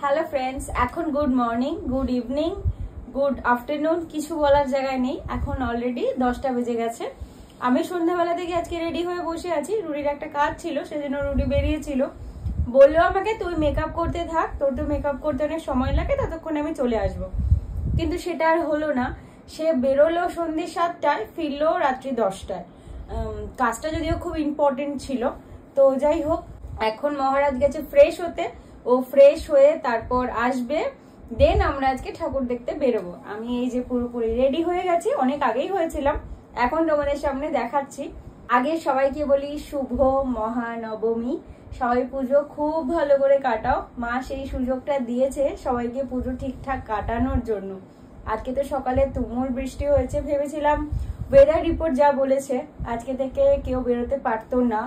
Hello friends, এখন good morning, good evening, good afternoon কিছু বলার জায়গায় নেই। এখন অলরেডি 10টা বেজে গেছে। আমি সন্ধ্যাবেলা থেকে আজকে রেডি হয়ে বসে আছি। রুডির একটা কাজ ছিল, সেজন্য রুডি বেরিয়েছিল। বললো আমাকে তুই মেকআপ করতে থাক, তোর তো মেকআপ করতে অনেক সময় লাগে, ততক্ষণে আমি চলে আসব। কিন্তু সেটা আর হলো না। সে বেরোলো সন্ধ্যে 7টায়, ফিরলো রাত্রি 10টায়। কাজটা যদিও খুব ইম্পর্টেন্ট ছিল। তো যাই হোক, এখন মহারাজ গেছে ফ্রেশ হতে। ও ফ্রেশ হয়ে তারপর আসবে, দেন আমরা আজকে ঠাকুর দেখতে বেরোবো। আমি এই যে পুরোপুরি রেডি হয়ে গেছি, অনেক আগেই হয়েছিলাম, এখন তোমাদের সামনে দেখাচ্ছি। আগে সবাইকে বলি শুভ মহানবমী। সবাই পুজো খুব ভালো করে কাটাও। মা সেই সুযোগটা দিয়েছে সবাইকে পুজো ঠিকঠাক কাটানোর জন্য। আজকে তো সকালে তুমুল বৃষ্টি হয়েছে, ভেবেছিলাম ওয়েদার রিপোর্ট যা বলেছে আজকে থেকে কেউ বেরোতে পারতো না,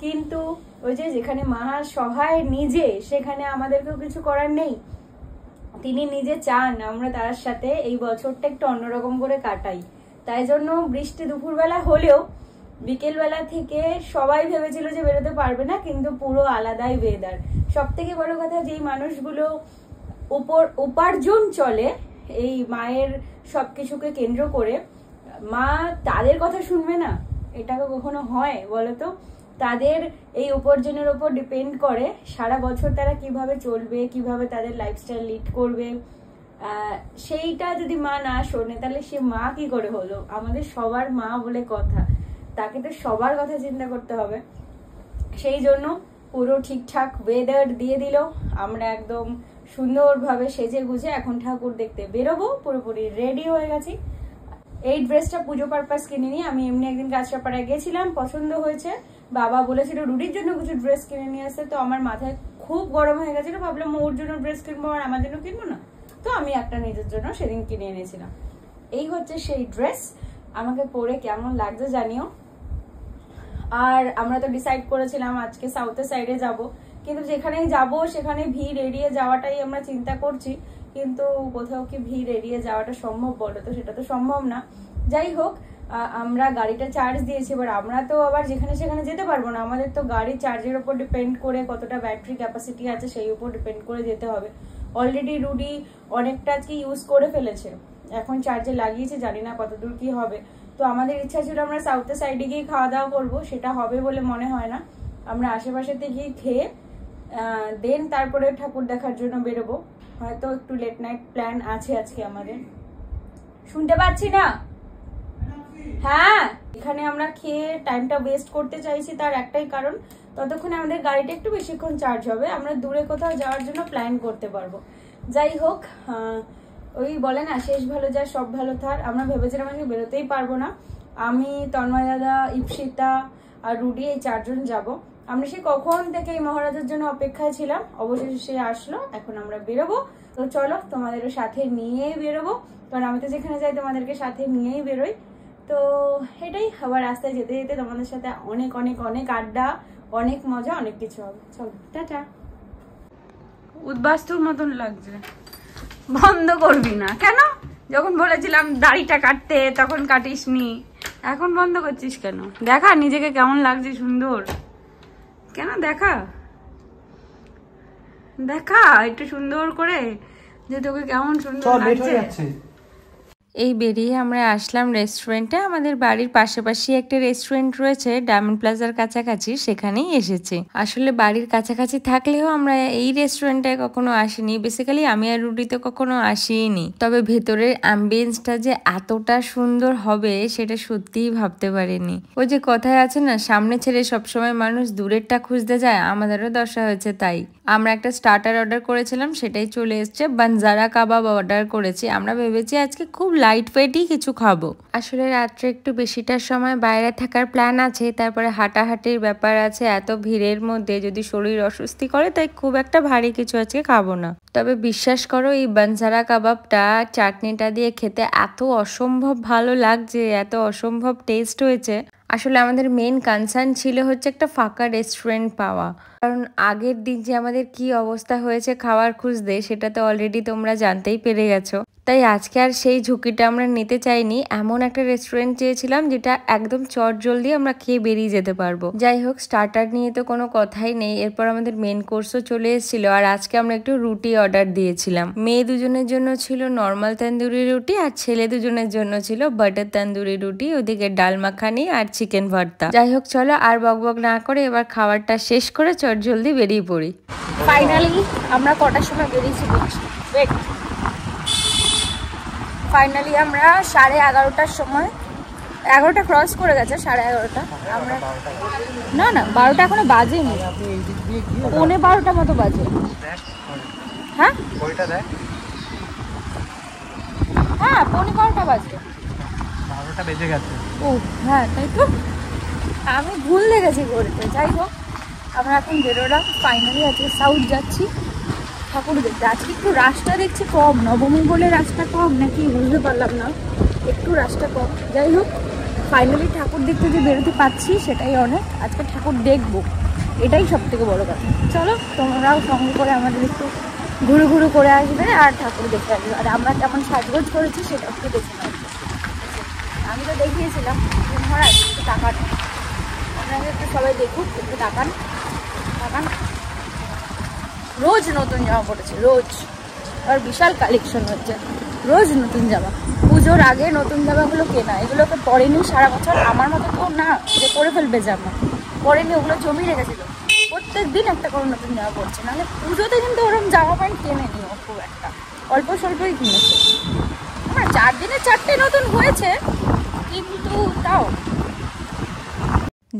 কিন্তু ওই যে যেখানে মা সহায় নিজে, সেখানে আমাদেরকেও কিছু করার নেই। তিনি নিজে চান আমরা তার সাথে এই বছরটা একটু অন্যরকম করে কাটাই। তাই জন্য বৃষ্টি দুপুরবেলা হলেও বিকেলবেলা থেকে সবাই ভেবেছিল যে বেরোতে পারবে না, কিন্তু পুরো আলাদাই ওয়েদার। সব থেকে বড় কথা, যেই মানুষগুলো উপার্জন চলে এই মায়ের সবকিছুকে কেন্দ্র করে, মা তাদের কথা শুনবে না? এটা কখনো হয় বলতো? তাদের এই উপার্জনের উপর ডিপেন্ড করে সারা বছর তারা কিভাবে চলবে, কিভাবে তাদের লাইফস্টাইল লিড করবে। সেইটা যদি মা না শোনে, তাহলে সে মা কি করে হলো? আমাদের সবার মা বলে কথা, তাকে তো সবার কথা চিন্তা করতে হবে। সেই জন্য পুরো ঠিকঠাক ওয়েদার দিয়ে দিল। আমরা একদম সুন্দরভাবে সেজে গুজে এখন ঠাকুর দেখতে বেরোবো, পুরোপুরি রেডি হয়ে গেছি। এই ড্রেসটা পুজো পারপাস কিনিনি, আমি এমনি একদিন কাঁচরাপাড়ায় গেছিলাম, পছন্দ হয়েছে। বাবা বলেছিল রুডির জন্য কিছু ড্রেস কিনে নিয়ে আসতে, তো আমার মাথায় খুব গরম হয়ে গেছিল। ভাবলাম ওর জন্য ড্রেস কিনবো আর আমার জন্য কিনবো না, তো আমি একটা নিজের জন্য সেদিন কিনে এনেছিলাম। এই হচ্ছে সেই ড্রেস। আমাকে পরে কেমন লাগছে জানিও। আর আমরা তো ডিসাইড করেছিলাম আজকে সাউথের সাইডে যাব, কিন্তু যেখানেই যাব সেখানে ভিড় এড়িয়ে যাওয়াটাই আমরা চিন্তা করছি। কিন্তু কোথাও কি ভিড় এড়িয়ে যাওয়াটা সম্ভব বলো তো? সেটা তো সম্ভব না। যাই হোক, আমরা গাড়িটা চার্জ দিয়েছি, এবার আমরা তো আবার যেখানে সেখানে যেতে পারবো না। আমাদের তো গাড়ি চার্জের উপর ডিপেন্ড করে, কতটা ব্যাটারি ক্যাপাসিটি আছে সেই উপর ডিপেন্ড করে যেতে হবে। অলরেডি রুডি অনেকটা আজকে ইউজ করে ফেলেছে, এখন চার্জে লাগিয়েছে, জানি না কতদূর কি হবে। তো আমাদের ইচ্ছা ছিল আমরা সাউথের সাইডে গিয়ে খাওয়া দাওয়া করবো, সেটা হবে বলে মনে হয় না। আমরা আশেপাশেতে গিয়ে খেয়ে দেন তারপরে ঠাকুর দেখার জন্য বেরোবো। হয়তো একটু লেট নাইট প্ল্যান আছে আজকে আমাদের। শুনতে পাচ্ছি না? হ্যাঁ, এখানে আমরা খেয়ে টাইমটা ওয়েস্ট করতে চাইছি, তার একটাই কারণ, ততক্ষণে আমাদের গাড়িটা একটু বেশিক্ষণ চার্জ হবে, আমরা দূরে কোথাও যাওয়ার জন্য প্ল্যান করতে পারবো। যাই হোক, ওই বলে না শেষ ভালো যা সব ভালো থার। আমরা ভেবেছিলাম আজকে বেরোতেই পারবো না। আমি, তন্ময় দাদা, ইপসিতা আর রুডি, এই 4 জন যাবো। আমরা সে কখন থেকে এই মহারাজের জন্য অপেক্ষায় ছিলাম, অবশেষে সে আসলো। এখন আমরা বেরোবো। তো চলো, তোমাদের সাথে নিয়েই বেরোবো, কারণ আমি তো যেখানে যাই তোমাদেরকে সাথে নিয়েই বেরোই। তো এটাই, আবার রাস্তায় যেতে যেতে তোমাদের সাথে অনেক অনেক অনেক আড্ডা, অনেক মজা, অনেক কিছু হবে। চলো, টাটা। উদ্বাস্তুর মতন লাগছে। বন্ধ করবি না কেন? যখন বলেছিলাম দাড়িটা কাটতে তখন কাটিসনি, এখন বন্ধ করছিস কেন? দেখা নিজেকে কেমন লাগছে, সুন্দর। কেন দেখা দেখা একটু সুন্দর করে, যে তোকে কেমন সুন্দর লাগছে। এই বেরিয়ে আমরা আসলাম রেস্টুরেন্টে। আমাদের বাড়ির পাশাপাশি একটা রেস্টুরেন্ট রয়েছে ডায়মন্ড প্লাজার কাছাকাছি, সেখানেই এসেছি। আসলে বাড়ির কাছাকাছি থাকলেও আমরা এই রেস্টুরেন্টে কখনো আসিনি। বেসিক্যালি আমি আর রুডি তো কখনো আসিনি, তবে ভেতরের অ্যাম্বিয়েন্সটা যে এতটা সুন্দর হবে সেটা সত্যিই ভাবতে পারিনি। ওই যে কথায় আছে না, সামনে ছেড়ে সবসময় মানুষ দূরেরটা খুঁজতে যায়, আমাদেরও দশা হয়েছে তাই। আমরা একটা স্টার্টার অর্ডার করেছিলাম, সেটাই চলে এসছে। বানজারা কাবাব অর্ডার করেছি। আমরা ভেবেছি আজকে খুব লাইট ওয়েটই কিছু খাবো। আসলে রাত্রে একটু বেশিটার সময় বাইরে থাকার প্ল্যান আছে, তারপরে হাঁটাহাঁটির ব্যাপার আছে। এত ভিড়ের মধ্যে যদি শরীর অস্বস্তি করে, তাই খুব একটা ভারী কিছু আজকে খাবো না। তবে বিশ্বাস করো, এই বানজারা কাবাবটা চাটনিটা দিয়ে খেতে এত অসম্ভব ভালো লাগছে, এত অসম্ভব টেস্ট হয়েছে। আসলে আমাদের মেন কনসার্ন ছিল হচ্ছে একটা ফাঁকা রেস্টুরেন্ট পাওয়া, কারণ আগের দিন যে আমাদের কি অবস্থা হয়েছে খাওয়ার খুঁজতে, সেটা তো অলরেডি তোমরা জানতেই পেরে গেছো। তাই আজকে আর সেই ঝুঁকিটা আমরা নিতে চাইনি। এমন একটা রেস্টুরেন্ট চেয়েছিলাম যেটা একদম চটজলদি আমরা খেয়ে বেরিয়ে যেতে পারবো। যাই হোক, স্টার্টার নিয়ে তো কোনো কথাই নেই। এরপর আমাদের মেন কোর্সও চলে এসেছিল। আর আজকে আমরা একটু রুটি অর্ডার দিয়েছিলাম। মেয়ে দুজনের জন্য ছিল নর্মাল তন্দুরি রুটি, আর ছেলে দুজনের জন্য ছিল বাটার তন্দুরি রুটি, ওদিকে ডাল মাখানি আর চিকেন ভর্তা। যাই হোক, চলো আর বকবক না করে এবার খাবারটা শেষ করে চটজলদি বেরিয়ে পড়ি। ফাইনালি আমরা কটার সময় বেরিয়েছি? ফাইনালি আমরা 11:30টার সময়, 11টা ক্রস করে গেছে, 11:30। আমরা না 12টা এখনো বাজেনি, 11:15 মতো বাজে। হ্যাঁ হ্যাঁ 11:15 বাজে, 12টা বেজে গেছে। ও হ্যাঁ, তাই তো, আমি ভুল দেখেছি ঘড়িতে। যাই হোক, আমরা এখন বেরোলাম। ফাইনালি আজকে সাউথ যাচ্ছি ঠাকুর দেখতে। আজকে একটু রাস্তা দেখছি কম, নবমী বলে রাস্তা কম নাকি বুঝতে পারলাম না, একটু রাস্তা কম। যাই হোক, ফাইনালি ঠাকুর দেখতে যে বেরোতে পারছি সেটাই অনেক। আজকে ঠাকুর দেখবো, এটাই সব থেকে বড়ো কথা। চলো তোমরাও সঙ্গে করে আমাদের একটু ঘুরু ঘুরু করে আসবে আর ঠাকুর দেখে আসবে। আর আমরা কেমন সাজগোজ করেছি সেটা একটু দেখে নেবো। আমি তো দেখিয়েছিলাম, মহারাজ একটু টাকান, আপনাদের একটু সবাই দেখুক, একটু টাকান। রোজ নতুন জামা পড়েছে, রোজ। আর বিশাল কালেকশন হচ্ছে, রোজ নতুন জামা। পুজোর আগে নতুন জামাগুলো কেনা, এগুলোকে পরেনি সারা বছর। আমার মতো কেউ না যে পরে ফেলবে জামা, পরেনি, ওগুলো জমিয়ে রেখেছিল। প্রত্যেক দিন একটা করে নতুন জামা পড়ছে। নাহলে পুজোতে কিন্তু ওরকম জামা প্যান্ট কেনেনি ও, খুব একটা অল্প স্বল্পই কিনেছে। আমার 4 দিনে 4টে নতুন হয়েছে, কিন্তু তাও।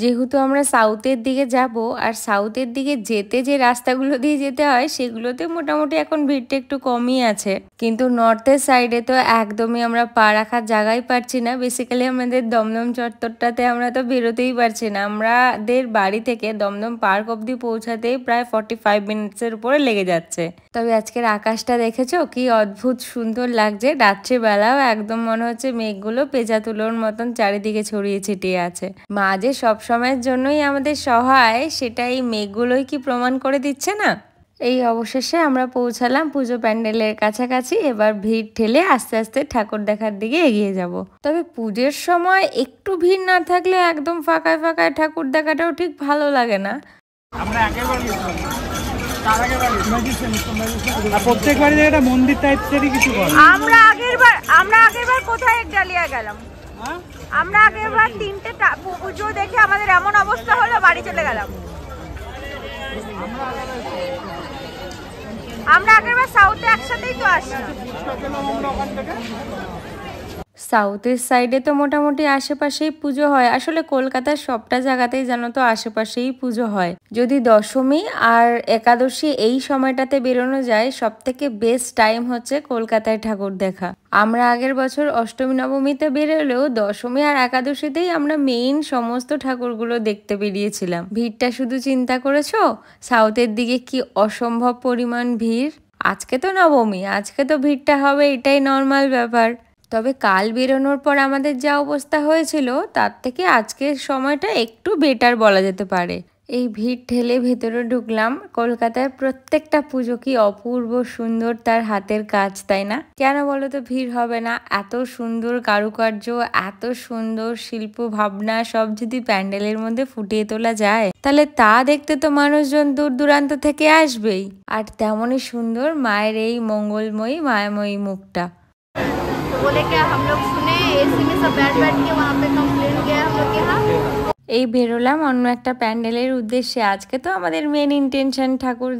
যেহেতু আমরা সাউথের দিকে যাব, আর সাউথের দিকে যেতে যে রাস্তাগুলো দিয়ে যেতে হয় সেগুলোতে মোটামুটি এখন ভিড়টা একটু কমই আছে, কিন্তু নর্থের সাইডে তো একদমই আমরা পা রাখার জায়গাই পাচ্ছি না। বেসিক্যালি আমাদের দমদম চত্বরটাতে আমরা তো বেরোতেই পারছি না। আমাদের বাড়ি থেকে দমদম পার্ক অবধি পৌঁছাতেই প্রায় 45 মিনিটসের উপরে লেগে যাচ্ছে। তবে আজকের আকাশটা দেখেছো কি অদ্ভুত সুন্দর লাগছে। রাত্রিবেলাও একদম মনে হচ্ছে মেঘগুলো পেঁচা তুলোর মতন চারিদিকে ছড়িয়ে ছিটিয়ে আছে। মা যে সব সময়ের জন্যই আমাদের সহায়, সেটা এই মেঘগুলোই কি প্রমাণ করে দিচ্ছে না? এই অবশেষে আমরা পৌঁছালাম পুজো প্যান্ডেলের কাছাকাছি। এবার ভিড় ঠেলে আস্তে আস্তে ঠাকুর দেখার দিকে এগিয়ে যাব। তবে পুজোর সময় একটু ভিড় না থাকলে একদম ফাঁকায় ফাঁকায় ঠাকুর দেখাটাও ঠিক ভালো লাগে না। আমরা প্রত্যেকবারই একটা মন্দির টাইপেরই কিছু করে। আমরা আগেরবার কোথায় ডালিয়া গেলাম? আমরা আগেরবার 3টে পুজো দেখে আমাদের এমন অবস্থা হলো, বাড়ি চলে গেলাম। আমরা আগেরবার সাউথে একসাথেই তো আসলাম। সাউথের সাইডে তো মোটামুটি আশেপাশেই পুজো হয়। আসলে কলকাতার সবটা জায়গাতেই জানো তো আশেপাশেই পুজো হয়। যদি দশমী আর একাদশী এই সময়টাতে বেরোনো যায়, সব থেকে বেস্ট টাইম হচ্ছে কলকাতায় ঠাকুর দেখা। আমরা আগের বছর অষ্টমী নবমীতে বেরোলেও দশমী আর একাদশীতেই আমরা মেইন সমস্ত ঠাকুরগুলো দেখতে বেরিয়েছিলাম। ভিড়টা শুধু চিন্তা করেছো, সাউথের দিকে কি অসম্ভব পরিমাণ ভিড়। আজকে তো নবমী, আজকে তো ভিড়টা হবে, এটাই নর্মাল ব্যাপার। তবে কাল বেরোনোর পর আমাদের যা অবস্থা হয়েছিল তার থেকে আজকের সময়টা একটু বেটার বলা যেতে পারে। এই ভিড় ঠেলে ভেতরে ঢুকলাম। কলকাতায় প্রত্যেকটা পুজো কি অপূর্ব সুন্দর তার হাতের কাজ, তাই না? কেন বলো তো ভিড় হবে না? এত সুন্দর কারুকার্য, এত সুন্দর শিল্প ভাবনা সব যদি প্যান্ডেলের মধ্যে ফুটিয়ে তোলা যায়, তাহলে তা দেখতে তো মানুষজন দূর দূরান্ত থেকে আসবেই। আর তেমনই সুন্দর মায়ের এই মঙ্গলময়ী মায়াময়ী মুখটা। बोले क्या हम लोग सुने एसी में सब बैठ के वहाँ पे कंप्लेन गया हम लोग यहाँ। এই বেরোলাম অন্য একটা প্যান্ডেলের উদ্দেশ্যে। আজকে তো আমাদের মেন ইন্টেনশন ঠাকুর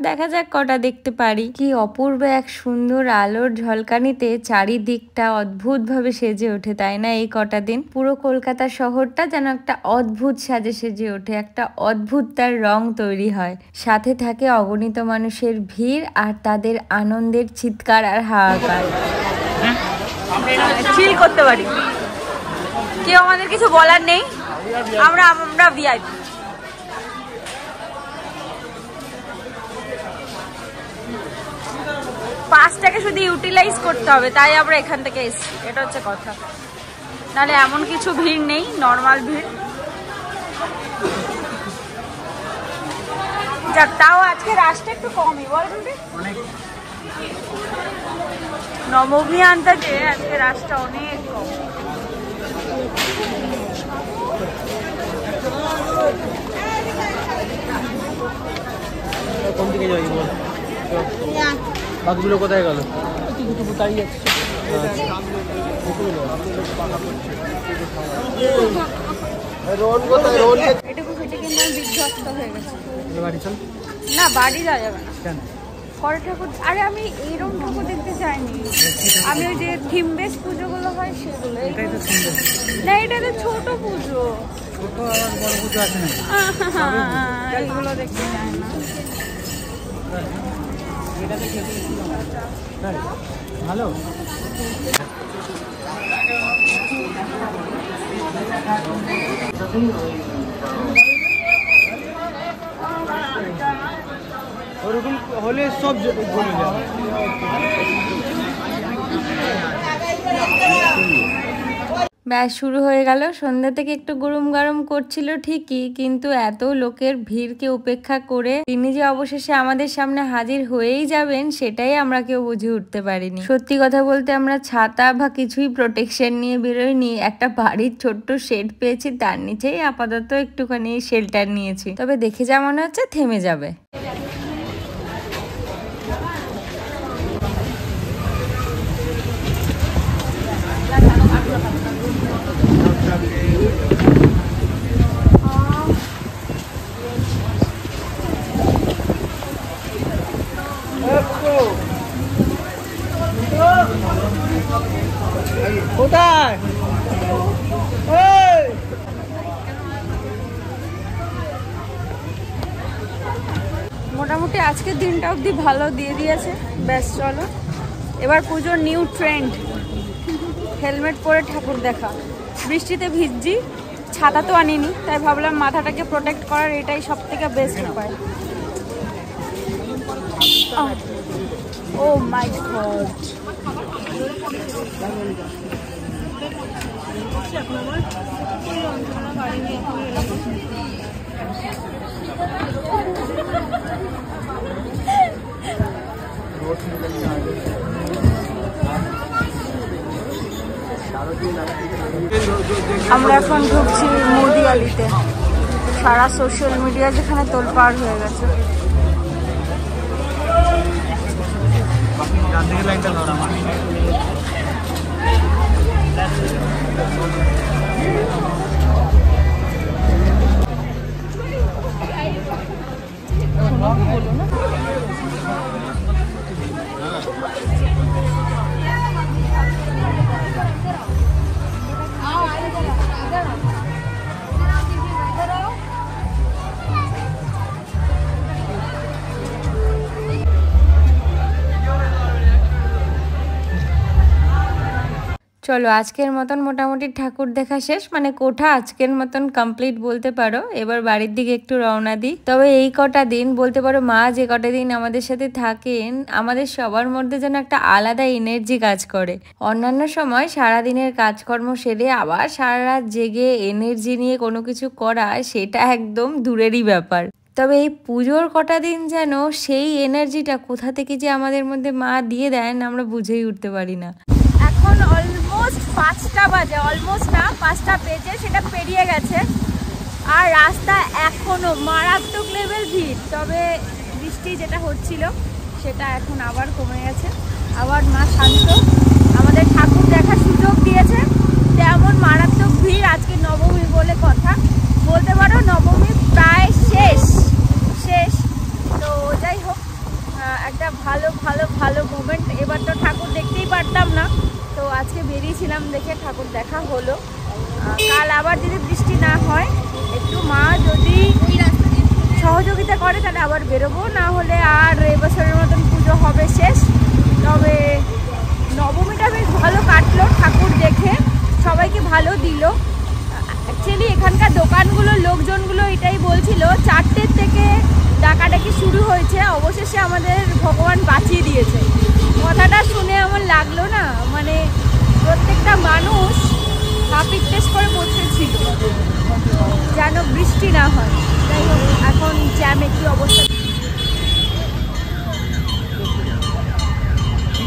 দেখা যাক কটা দেখতে পারি। কি অপূর্ব এক সুন্দর আলোর ঝলকানিতে চারিদিকটা অদ্ভুত ভাবে সেজে ওঠে, তাই না? এই কটা দিন পুরো কলকাতা শহরটা যেন একটা অদ্ভুত সাজে সেজে ওঠে, একটা অদ্ভুত তার রং তৈরি হয়। সাথে থাকে অগণিত মানুষের ভিড় আর তাদের আনন্দের চিৎকার আর হাহাকার। চিল করতে পারি, কেউ আমাদের কিছু বলার নেই। আমরা ভিআইপি। পাসটাকে শুধু ইউটিলাইজ করতে হবে, তাই আমরা এখান থেকে এসেছি, এটা হচ্ছে কথা। নাহলে এমন কিছু ভিড় নেই, নর্মাল ভিড়। যাক, তাও আজকে রাশটা একটু কমই, বল নবমী আনতে যে আজকে রাস্তা অনেক কম। কোন দিকে যাই বল, বাকিগুলো কোথায় গেল? তাই যাচ্ছে। এটুকু ফেটে কিন্তু বিধ্বস্ত হয়ে গেছে। বাড়ি চল না, বাড়ি যাওয়া যাবে না। কেন? পরে ঠাকুর, আরে আমি এইরকম ঠাকুর দেখতে চাইনি, আমি ওই যে থিম বেস পুজোগুলো হয় সেগুলো। এটাই তো সুন্দর। না, এটা তো ছোট পুজো, ছোট আর বড় পুজো আছে না? এইগুলো দেখতে চাই না। ভালো। ওরকম হলে সব বলে যাবে। ব্যাস শুরু হয়ে গেল। সন্ধ্যা থেকে একটু গরম গরম করছিল ঠিকই, কিন্তু এত লোকের ভিড়কে উপেক্ষা করে তিনি যে অবশেষে আমাদের সামনে হাজির হয়েই যাবেন সেটাই আমরা কেউ বুঝে উঠতে পারিনি। সত্যি কথা বলতে আমরা ছাতা বা কিছুই প্রোটেকশন নিয়ে বেরোয়নি, একটা বাড়ির ছোট্ট শেড পেয়েছি, তার নিচেই আপাতত একটুখানি শেল্টার নিয়েছি। তবে দেখে যা মনে হচ্ছে থেমে যাবে। কোথায়? মোটামুটি আজকের দিনটা অবধি ভালো দিয়ে দিয়েছে। ব্যাস চলো এবার পুজোর নিউ ট্রেন্ড, হেলমেট পরে ঠাকুর দেখা। বৃষ্টিতে ভিজছি, ছাতা তো আনিনি, তাই ভাবলাম মাথাটাকে প্রোটেক্ট করার এটাই সব থেকে বেস্ট উপায়। ও মাই গড, আমরা এখন ঢুকছি মোদি আলিতে। সারা সোশ্যাল মিডিয়া যেখানে তোলপাড় হয়ে গেছে। চলো আজকের মতন মোটামুটি ঠাকুর দেখা শেষ, মানে কোঠা আজকের মতন কমপ্লিট বলতে পারো। এবার বাড়ির দিকে একটু রওনা দিই। তবে এই কটা দিন বলতে পারো মা যে কটা দিন আমাদের সাথে থাকেন, আমাদের সবার মধ্যে যেন একটা আলাদা এনার্জি কাজ করে। অন্যান্য সময় সারাদিনের কাজকর্ম সেরে আবার সারা রাত জেগে এনার্জি নিয়ে কোনো কিছু করা, সেটা একদম দূরেরই ব্যাপার। তবে এই পুজোর কটা দিন যেন সেই এনার্জিটা কোথা থেকে যে আমাদের মধ্যে মা দিয়ে দেন আমরা বুঝেই উঠতে পারি না। এখন অলমোস্ট 5টা বাজে, অলমোস্ট না 5টা বেজে সেটা পেরিয়ে গেছে, আর রাস্তা এখনো মারাত্মক লেভেল ভিড়। তবে বৃষ্টি যেটা হচ্ছিল সেটা এখন আবার কমে গেছে, আবার মা শান্ত আমাদের ঠাকুর দেখার সুযোগ দিয়েছে। তেমন মারাত্মক ভিড়, আজকে নবমী বলে কথা, বলতে পারো নবমী প্রায় শেষ। তো যাই হোক, একটা ভালো ভালো ভালো মোমেন্ট। এবার তো ঠাকুর দেখতেই পারতাম না, তো আজকে বেরিয়েছিলাম দেখে ঠাকুর দেখা হলো। কাল আবার যদি বৃষ্টি না হয়, একটু মা যদি সহযোগিতা করে তাহলে আবার বেরোবো, না হলে আর এবছরের মতন পুজো হবে শেষ। তবে নবমীটা বেশ ভালো কাটলো, ঠাকুর দেখে সবাইকে ভালো দিল। অ্যাকচুয়ালি এখানকার দোকানগুলো লোকজনগুলো এটাই বলছিল 4টে থেকে ডাকাডাকি শুরু হয়েছে, অবশেষে আমাদের ভগবান বাঁচিয়ে দিয়েছে। কথাটা শুনে আমার লাগলো না, মানে প্রত্যেকটা মানুষ হাফিক টেস্ট করে বসেছিল যেন বৃষ্টি না হয়। যাই হোক, এখন জ্যামে কি অবস্থা।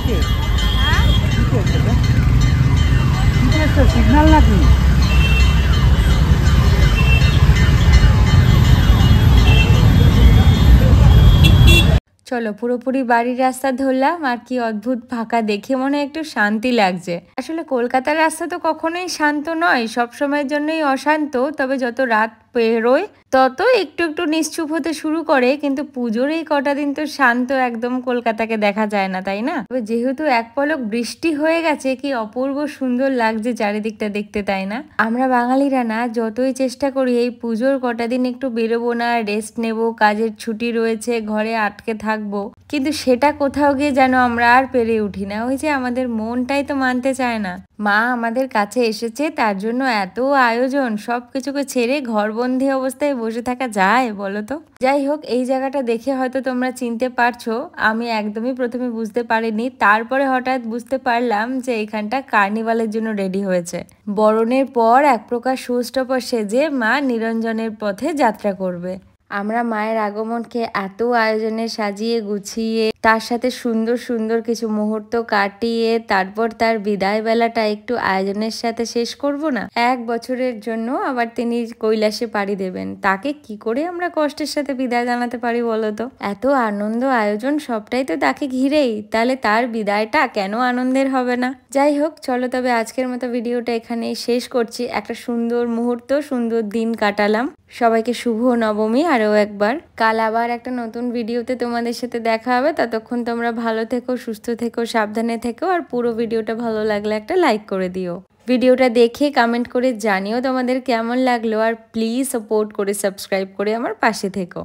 हाँ? সিগন্যাল নাকি? চলো পুরোপুরি বাড়ির রাস্তা ধরলাম, আর কি অদ্ভুত ফাঁকা দেখে মনে একটু শান্তি লাগছে। আসলে কলকাতার রাস্তা তো কখনোই শান্ত নয়, সব সময়ের জন্যই অশান্ত। তবে যত রাত পেরোয় তত একটু একটু নিশ্চুপ হতে শুরু করে, কিন্তু পুজোর এই কটা দিন তো শান্ত একদম কলকাতাকে দেখা যায় না, তাই না? তবে যেহেতু এক পলক বৃষ্টি হয়ে গেছে, কি অপূর্ব সুন্দর লাগছে চারিদিকটা দেখতে, তাই না? আমরা বাঙালিরা না যতই চেষ্টা করি এই পুজোর কটা দিন একটু বেরোবো না, রেস্ট নেব, কাজের ছুটি রয়েছে, ঘরে আটকে থাকবো, কিন্তু সেটা কোথাও গিয়ে যেন আমরা আর পেরে উঠি না। ওই যে আমাদের মনটাই তো মানতে চায় না। মা আমাদের কাছে এসেছে, তার জন্য এত আয়োজন, সবকিছুকে ছেড়ে ঘরবন্দি অবস্থায় বসে থাকা যায় বলো তো? যাই হোক, এই জায়গাটা দেখে হয়তো তোমরা চিনতে পারছো, আমি একদমই প্রথমে বুঝতে পারিনি, তারপরে হঠাৎ বুঝতে পারলাম যে এখানটা কার্নিভালের জন্য রেডি হয়েছে। বরণের পর এক প্রকার শোস্টপার সেজে মা নিরঞ্জনের পথে যাত্রা করবে। আমরা মায়ের আগমনকে এত আয়োজনে সাজিয়ে গুছিয়ে, তার সাথে সুন্দর সুন্দর কিছু মুহূর্ত কাটিয়ে তারপর তার বিদায় বেলাটা একটু আয়োজনের সাথে শেষ করব না? 1 বছরের জন্য আবার তিনি কৈলাসে পাড়ি দেবেন, তাকে কি করে আমরা কষ্টের সাথে বিদায় জানাতে পারি বলতো? এত আনন্দ আয়োজন সবটাই তো তাকে ঘিরেই, তাহলে তার বিদায়টা কেন আনন্দের হবে না? যাই হোক, চলো তবে আজকের মতো ভিডিওটা এখানেই শেষ করছি। একটা সুন্দর মুহূর্ত, সুন্দর দিন কাটালাম। সবাইকে শুভ নবমী আরও একবার। কাল আবার একটা নতুন ভিডিওতে তোমাদের সাথে দেখা হবে। ততক্ষণ তোমরা ভালো থেকো, সুস্থ থেকো, সাবধানে থেকো, আর পুরো ভিডিওটা ভালো লাগলে একটা লাইক করে দিও। ভিডিওটা দেখে কমেন্ট করে জানিও তোমাদের কেমন লাগলো, আর প্লিজ সাপোর্ট করে সাবস্ক্রাইব করে আমার পাশে থেকো।